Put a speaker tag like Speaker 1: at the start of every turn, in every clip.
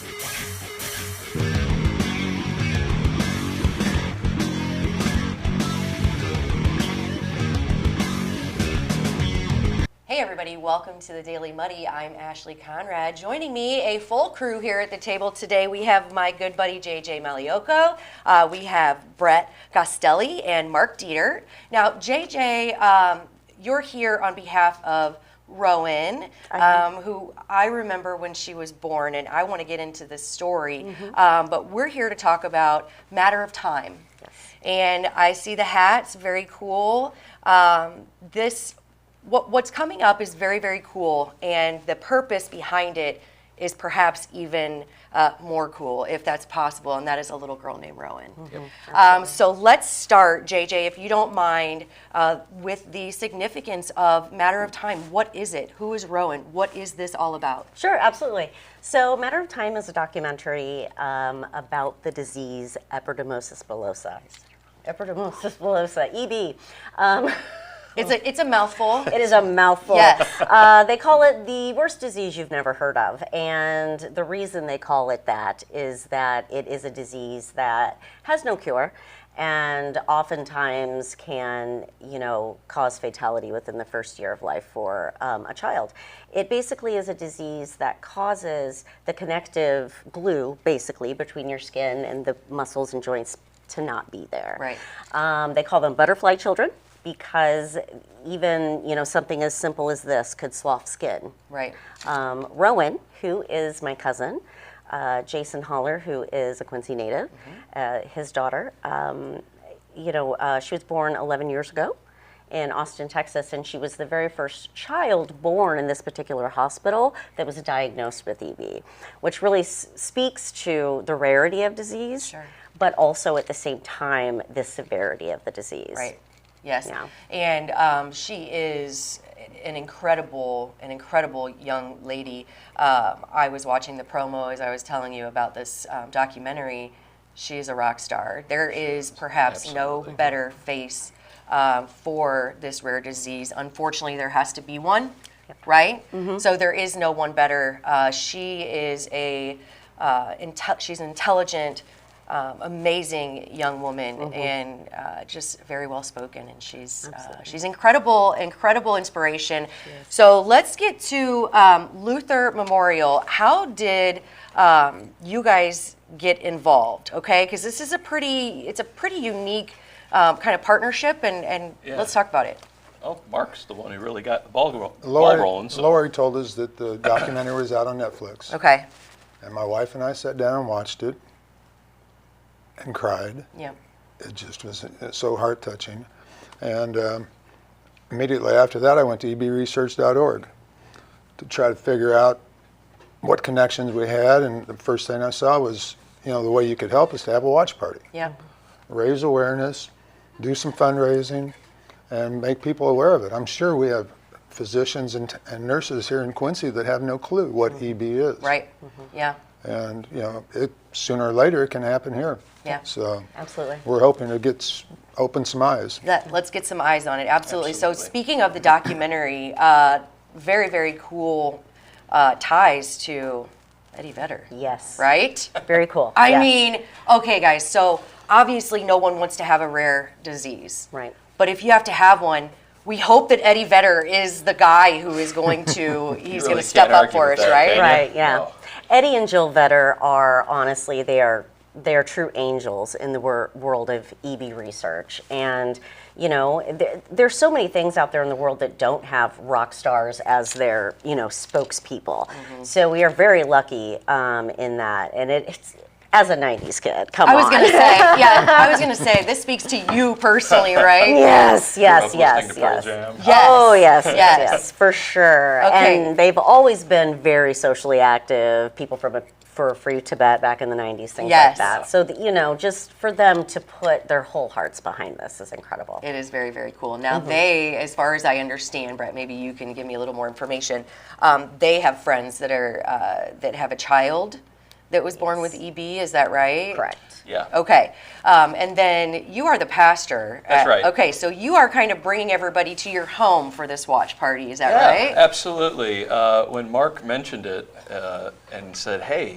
Speaker 1: Hey everybody, welcome to the Daily Muddy. I'm Ashley Conrad. Joining me, a full crew here at the table today. We have my good buddy JJ Magliocco. We have Brett Gosteli and Mark Dedert. Now, JJ, you're here on behalf of Rowan, who I remember when she was born, and I want to get into this story. But we're here to talk about Matter of Time.
Speaker 2: Yes.
Speaker 1: And I see the hats, very cool. What's coming up is very, very cool, and the purpose behind it is perhaps even more cool, if that's possible, and that is a little girl named Rowan. So let's start, JJ, if you don't mind, with the significance of Matter of Time. What is it? Who is Rowan? What is this all about?
Speaker 2: Sure, absolutely. So Matter of Time is a documentary about the disease Epidermolysis Bullosa. Epidermolysis Bullosa, EB.
Speaker 1: It's a mouthful.
Speaker 2: It is a mouthful.
Speaker 1: Yes.
Speaker 2: They call it the worst disease you've never heard of. And the reason they call it that is that it is a disease that has no cure and oftentimes can, cause fatality within the first year of life for a child. It basically is a disease that causes the connective glue, basically, between your skin and the muscles and joints to not be there.
Speaker 1: Right.
Speaker 2: They call them butterfly children, because even, something as simple as this could slough skin.
Speaker 1: Right.
Speaker 2: Rowan, who is my cousin, Jason Holler, who is a Quincy native, his daughter, she was born 11 years ago in Austin, Texas, and she was the very first child born in this particular hospital that was diagnosed with EB, which really speaks to the rarity of disease,
Speaker 1: Sure.
Speaker 2: but also at the same time, the severity of the disease.
Speaker 1: Right. Yes,
Speaker 2: Yeah.
Speaker 1: and she is an incredible young lady. I was watching the promo as I was telling you about this documentary. She is a rock star. There is perhaps no better face for this rare disease. Unfortunately, there has to be one, right? So there is no one better. She is she's an intelligent, amazing young woman, and just very well spoken, and she's incredible inspiration. Yes. So let's get to Lutheran Memorial. How did you guys get involved? Okay, because this is a pretty unique kind of partnership, and let's talk about it.
Speaker 3: Oh, Mark's the one who really got the ball rolling. So.
Speaker 4: Lori told us that the documentary was out on Netflix.
Speaker 1: Okay.
Speaker 4: And my wife and I sat down and watched it and cried.
Speaker 1: Yeah.
Speaker 4: It just was so heart-touching. And immediately after that, I went to ebresearch.org to try to figure out what connections we had. And the first thing I saw was, the way you could help is to have a watch party.
Speaker 1: Yeah.
Speaker 4: Raise awareness, do some fundraising, and make people aware of it. I'm sure we have physicians and nurses here in Quincy that have no clue what EB is.
Speaker 1: Right. Yeah.
Speaker 4: And it sooner or later it can happen here.
Speaker 1: Yeah.
Speaker 4: So
Speaker 2: Absolutely.
Speaker 4: we're hoping to open some eyes.
Speaker 1: Let's get some eyes on it. Absolutely. So speaking of the documentary, very, very cool ties to Eddie Vedder.
Speaker 2: Yes.
Speaker 1: Right?
Speaker 2: Very cool.
Speaker 1: I
Speaker 2: Yes.
Speaker 1: mean, okay, guys, so obviously no one wants to have a rare disease.
Speaker 2: Right.
Speaker 1: But if you have to have one, we hope that Eddie Vedder is the guy who is going to, he's going to step up for us, right?
Speaker 2: Right, yeah.
Speaker 3: Wow.
Speaker 2: Eddie and Jill Vedder are, honestly, they are true angels in the world of EB research. And, there's so many things out there in the world that don't have rock stars as their, spokespeople. So we are very lucky in that. And it's, as a 90s kid, come on.
Speaker 1: I was going to say, this speaks to you personally, right?
Speaker 2: Yes.
Speaker 3: Jam.
Speaker 1: Yes.
Speaker 2: Oh, yes,
Speaker 1: Yes.
Speaker 2: for sure.
Speaker 1: Okay.
Speaker 2: And they've always been very socially active, people for Free Tibet back in the 90s, things
Speaker 1: Yes.
Speaker 2: like that. So, just for them to put their whole hearts behind this is incredible.
Speaker 1: It is very, very cool. Now they, as far as I understand, Brett, maybe you can give me a little more information. They have friends that are that have a child that was born with EB, is that right?
Speaker 2: Correct.
Speaker 3: Yeah.
Speaker 1: Okay, and then you are the pastor.
Speaker 3: That's right.
Speaker 1: Okay, so you are kind of bringing everybody to your home for this watch party, is that
Speaker 3: Yeah,
Speaker 1: right?
Speaker 3: absolutely. When Mark mentioned it and said, hey,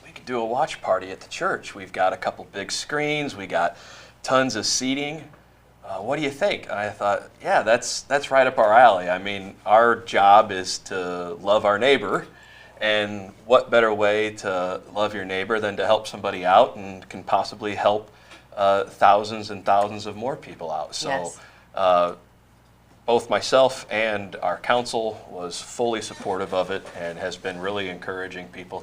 Speaker 3: we could do a watch party at the church. We've got a couple big screens. We got tons of seating. What do you think? And I thought, yeah, that's right up our alley. I mean, our job is to love our neighbor. And what better way to love your neighbor than to help somebody out and can possibly help thousands and thousands of more people out. So
Speaker 1: Yes.
Speaker 3: Both myself and our council was fully supportive of it and has been really encouraging people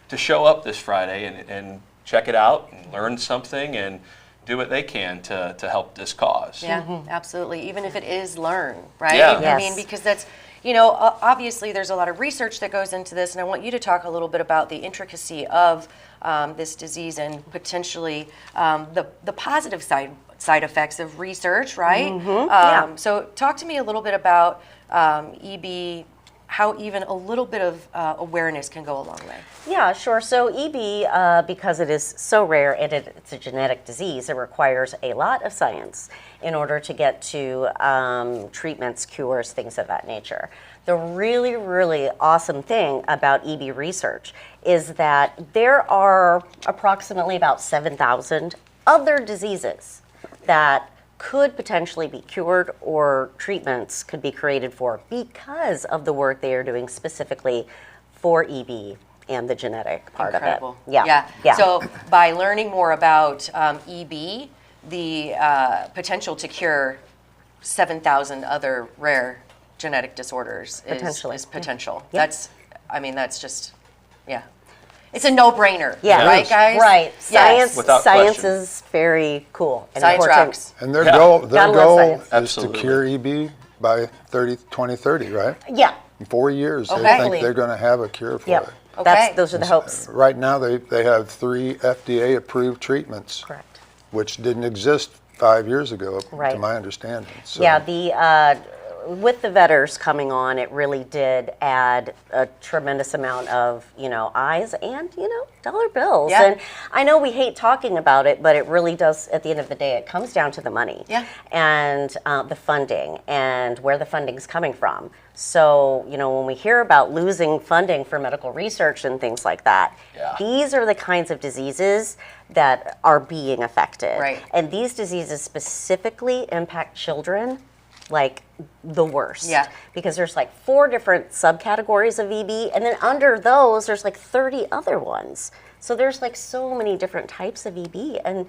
Speaker 3: to show up this Friday and check it out and learn something and do what they can to help this cause.
Speaker 1: Yeah, absolutely. Even if it is learn, right?
Speaker 3: Yeah.
Speaker 1: I
Speaker 2: Yes.
Speaker 1: mean, because that's, obviously there's a lot of research that goes into this, and I want you to talk a little bit about the intricacy of this disease and potentially the positive side effects of research, right?
Speaker 2: Yeah.
Speaker 1: So talk to me a little bit about EB, how even a little bit of awareness can go a long way.
Speaker 2: Yeah, sure. So EB, because it is so rare and it's a genetic disease, it requires a lot of science in order to get to treatments, cures, things of that nature. The really, really awesome thing about EB research is that there are approximately about 7,000 other diseases that could potentially be cured or treatments could be created for because of the work they are doing specifically for EB and the genetic part
Speaker 1: Incredible.
Speaker 2: of it. Yeah.
Speaker 1: So by learning more about EB, the potential to cure 7,000 other rare genetic disorders
Speaker 2: Potentially.
Speaker 1: is potential.
Speaker 2: Yeah.
Speaker 1: That's just, yeah. It's a no-brainer,
Speaker 2: Yeah.
Speaker 1: right, guys?
Speaker 2: Right.
Speaker 1: Yes.
Speaker 3: Without
Speaker 2: Science
Speaker 3: question.
Speaker 2: is very cool and
Speaker 1: Science
Speaker 2: important.
Speaker 1: rocks.
Speaker 4: And their
Speaker 3: Yeah.
Speaker 4: goal,
Speaker 2: Gotta love science.
Speaker 4: is
Speaker 3: Absolutely.
Speaker 4: to cure EB by 2030, right?
Speaker 2: Yeah.
Speaker 4: In 4 years,
Speaker 1: Okay.
Speaker 4: they think they're going to have a cure for
Speaker 2: Yep.
Speaker 4: it.
Speaker 1: Okay.
Speaker 2: Those are the hopes.
Speaker 4: Right now, they have 3 FDA-approved treatments,
Speaker 2: Correct.
Speaker 4: which didn't exist 5 years ago,
Speaker 2: Right.
Speaker 4: to my understanding. So,
Speaker 2: Yeah, with the Vedders coming on, it really did add a tremendous amount of, eyes and, dollar bills.
Speaker 1: Yeah.
Speaker 2: And I know we hate talking about it, but it really does, at the end of the day, it comes down to the money.
Speaker 1: Yeah.
Speaker 2: And the funding and where the funding's coming from. So, when we hear about losing funding for medical research and things like that,
Speaker 3: Yeah.
Speaker 2: these are the kinds of diseases that are being affected.
Speaker 1: Right.
Speaker 2: And these diseases specifically impact children like the worst.
Speaker 1: Yeah.
Speaker 2: Because there's like 4 different subcategories of EB, and then under those, there's like 30 other ones. So there's like so many different types of EB, and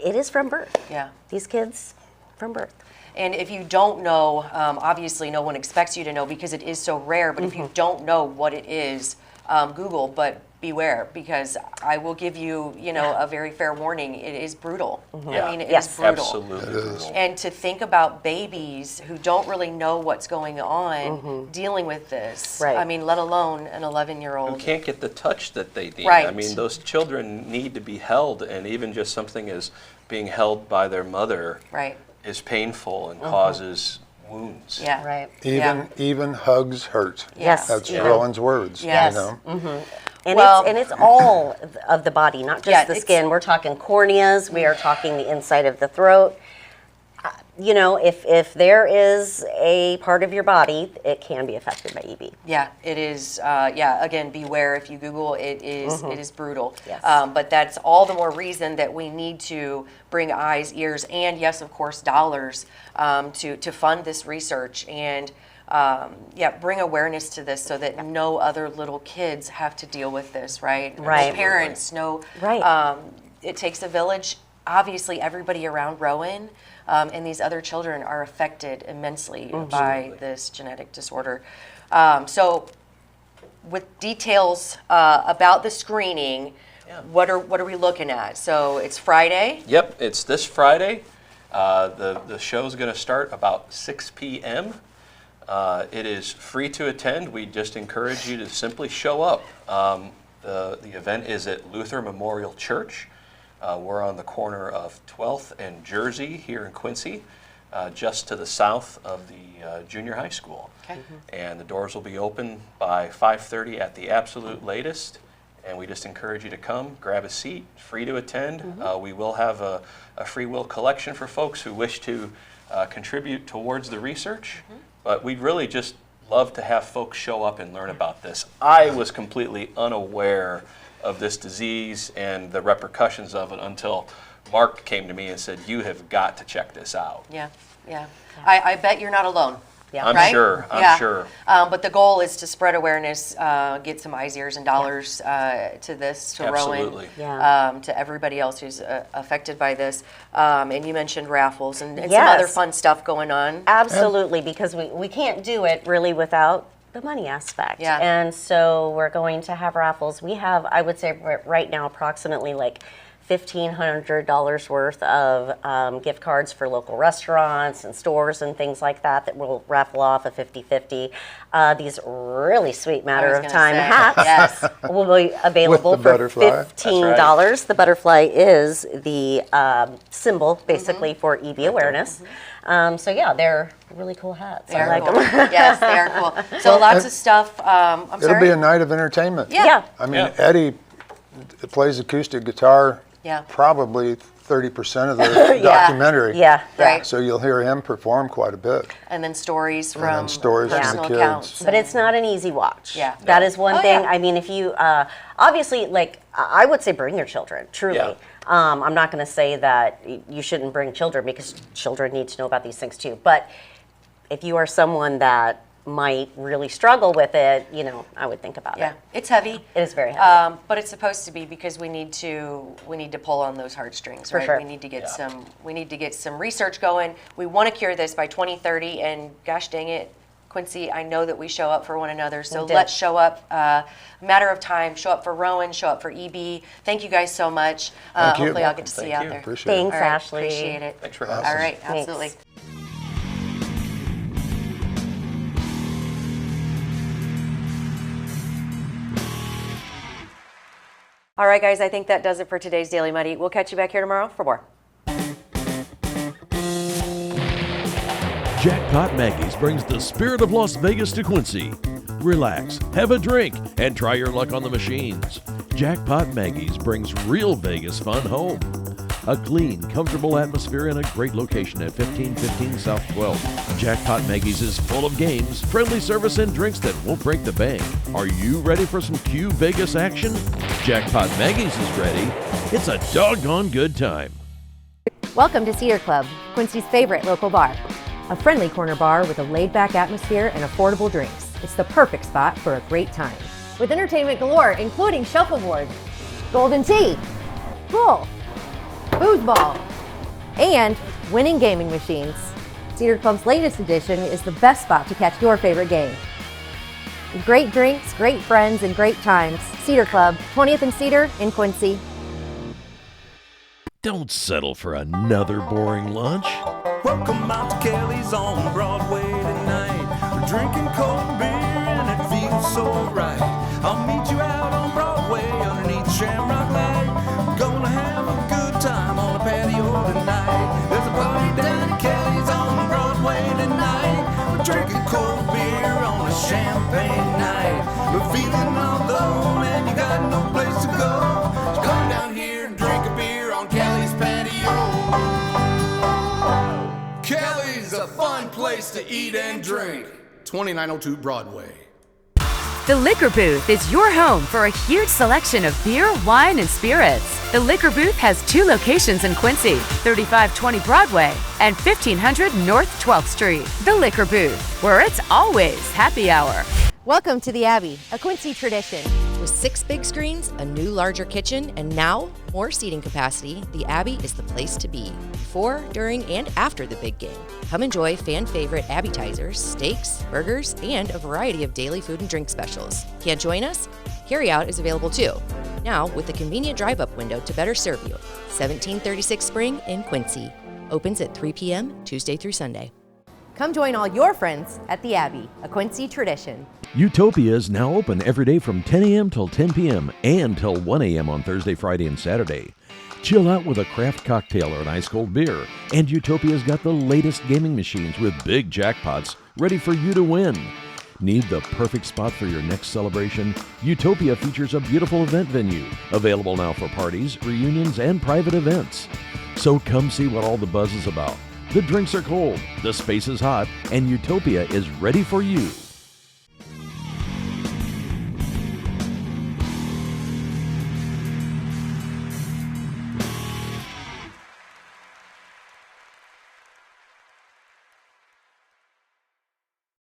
Speaker 2: it is from birth.
Speaker 1: Yeah.
Speaker 2: These kids from birth.
Speaker 1: And if you don't know, obviously no one expects you to know because it is so rare, but if you don't know what it is, Google, but beware, because I will give you, a very fair warning. It is brutal.
Speaker 3: Yeah.
Speaker 1: I mean, it is
Speaker 2: Yes.
Speaker 1: brutal.
Speaker 3: Absolutely brutal.
Speaker 1: And to think about babies who don't really know what's going on dealing with this,
Speaker 2: Right.
Speaker 1: I mean, let alone an
Speaker 3: Who
Speaker 1: 11-year-old.
Speaker 3: can't get the touch that they need.
Speaker 1: Right.
Speaker 3: I mean, those children need to be held, and even just something as being held by their mother
Speaker 1: Right.
Speaker 3: is painful and causes wounds.
Speaker 1: Yeah.
Speaker 2: Right.
Speaker 4: even hugs hurt.
Speaker 2: Yes.
Speaker 4: That's
Speaker 2: Yeah.
Speaker 4: Rowan's words.
Speaker 1: Yes.
Speaker 2: And
Speaker 1: Well-
Speaker 2: it's all of the body, not just
Speaker 1: Yeah,
Speaker 2: the
Speaker 1: it's-
Speaker 2: skin. We're talking corneas. We are talking the inside of the throat. If there is a part of your body, it can be affected by EB.
Speaker 1: Yeah, it is. Again, beware if you Google. It is brutal.
Speaker 2: Yes.
Speaker 1: But that's all the more reason that we need to bring eyes, ears, and yes, of course, dollars to fund this research and bring awareness to this so that no other little kids have to deal with this. Right.
Speaker 2: Right.
Speaker 1: No parents. No.
Speaker 2: Right.
Speaker 1: It takes a village. Obviously, everybody around Rowan and these other children are affected immensely by this genetic disorder. So, with details about the screening, what are we looking at? So it's Friday.
Speaker 3: Yep, it's this Friday. The show's going to start about 6 p.m. It is free to attend. We just encourage you to simply show up. The event is at Lutheran Memorial Church. We're on the corner of 12th and Jersey here in Quincy, just to the south of the junior high school.
Speaker 1: Okay.
Speaker 3: And the doors will be open by 5:30 at the absolute latest. and we just encourage you to come, grab a seat, free to attend. We will have a free will collection for folks who wish to contribute towards the research, but we'd really just love to have folks show up and learn about this. I was completely unaware of this disease and the repercussions of it until Mark came to me and said, you have got to check this out.
Speaker 1: Yeah. I bet you're not alone.
Speaker 2: Yeah.
Speaker 3: I'm
Speaker 1: right?
Speaker 3: sure.
Speaker 1: Yeah.
Speaker 3: I'm sure.
Speaker 1: But the goal is to spread awareness, get some eyes, ears, and dollars to this, to
Speaker 3: Absolutely.
Speaker 1: Rowan, to everybody else who's affected by this. And you mentioned raffles and some other fun stuff going on.
Speaker 2: Absolutely, because we can't do it really without the money aspect.
Speaker 1: Yeah.
Speaker 2: And so we're going to have raffles. We have, I would say right now, approximately like $1,500 worth of gift cards for local restaurants and stores and things like that we'll raffle off a 50-50. These really sweet matter of time hats will be available for $15. The butterfly is the symbol basically for EB awareness. So yeah, they're really cool hats. I like them.
Speaker 1: Yes, they are cool. So lots of stuff.
Speaker 4: It'll be a night of entertainment.
Speaker 1: Yeah.
Speaker 4: I mean, Eddie plays acoustic guitar.
Speaker 1: Yeah.
Speaker 4: Probably 30% of the documentary.
Speaker 2: Yeah.
Speaker 1: Right.
Speaker 4: So you'll hear him perform quite a bit.
Speaker 1: And then stories from
Speaker 4: stories from
Speaker 1: personal
Speaker 4: the kids.
Speaker 1: accounts.
Speaker 2: But it's not an easy watch.
Speaker 1: Yeah.
Speaker 2: That is one thing.
Speaker 1: Yeah.
Speaker 2: I mean, if you, obviously, like, I would say bring your children, truly.
Speaker 3: Yeah.
Speaker 2: I'm not going to say that you shouldn't bring children because children need to know about these things too. But if you are someone that might really struggle with it, I would think about it.
Speaker 1: Yeah, it's heavy.
Speaker 2: It is very heavy.
Speaker 1: But it's supposed to be because we need to pull on those heartstrings,
Speaker 2: For
Speaker 1: right?
Speaker 2: sure.
Speaker 1: We need to get some research going. We want to cure this by 2030, and gosh dang it, Quincy, I know that we show up for one another, so let's show up. Matter of time. Show up for Rowan. Show up for EB. Thank you guys so much.
Speaker 4: Thank you.
Speaker 1: Hopefully, I'll get to see you out there.
Speaker 4: Appreciate it.
Speaker 2: Thanks,
Speaker 1: All right,
Speaker 2: Ashley.
Speaker 1: appreciate it.
Speaker 3: Thanks for having
Speaker 1: All
Speaker 3: us.
Speaker 1: right,
Speaker 2: Thanks.
Speaker 1: absolutely. All right, guys, I think that does it for today's Daily Muddy. We'll catch you back here tomorrow for more.
Speaker 5: Jackpot Maggie's brings the spirit of Las Vegas to Quincy. Relax, have a drink, and try your luck on the machines. Jackpot Maggie's brings real Vegas fun home. A clean, comfortable atmosphere and a great location at 1515 South 12. Jackpot Maggie's is full of games, friendly service, and drinks that won't break the bank. Are you ready for some Q Vegas action? Jackpot Maggie's is ready. It's a doggone good time.
Speaker 6: Welcome to Cedar Club, Quincy's favorite local bar. A friendly corner bar with a laid-back atmosphere and affordable drinks. It's the perfect spot for a great time. With entertainment galore, including shuffleboard, golden tee, pool, foosball, and winning gaming machines. Cedar Club's latest edition is the best spot to catch your favorite game. Great drinks, great friends, and great times. Cedar Club, 20th and Cedar in Quincy.
Speaker 5: Don't settle for another boring lunch.
Speaker 7: Welcome out to Kelly's on Broadway tonight. We're drinking cold beer and it feels so right. I'll meet you out on Broadway underneath Shamrock Light. We're gonna have a good time on the patio tonight. There's a party down at Kelly's on Broadway tonight. We're drinking cold beer on a champagne night. We're feeling all alone and you got no place to go. So come down here and drink a beer on Kelly's patio. Kelly's a fun place to eat and drink. 2902 Broadway.
Speaker 8: The Liquor Booth is your home for a huge selection of beer, wine, and spirits. The Liquor Booth has 2 locations in Quincy, 3520 Broadway and 1500 North 12th Street. The Liquor Booth, where it's always happy hour.
Speaker 6: Welcome to the Abbey, a Quincy tradition.
Speaker 9: With 6 big screens, a new larger kitchen, and now more seating capacity, the Abbey is the place to be before, during, and after the big game. Come enjoy fan favorite appetizers, steaks, burgers, and a variety of daily food and drink specials. Can't join us? Carryout is available too. Now with a convenient drive-up window to better serve you. 1736 Spring in Quincy. Opens at 3 p.m. Tuesday through Sunday.
Speaker 6: Come join all your friends at the Abbey, a Quincy tradition.
Speaker 5: Utopia is now open every day from 10 a.m. till 10 p.m. and till 1 a.m. on Thursday, Friday, and Saturday. Chill out with a craft cocktail or an ice-cold beer. And Utopia's got the latest gaming machines with big jackpots ready for you to win. Need the perfect spot for your next celebration? Utopia features a beautiful event venue, available now for parties, reunions, and private events. So come see what all the buzz is about. The drinks are cold, the space is hot, and Utopia is ready for you.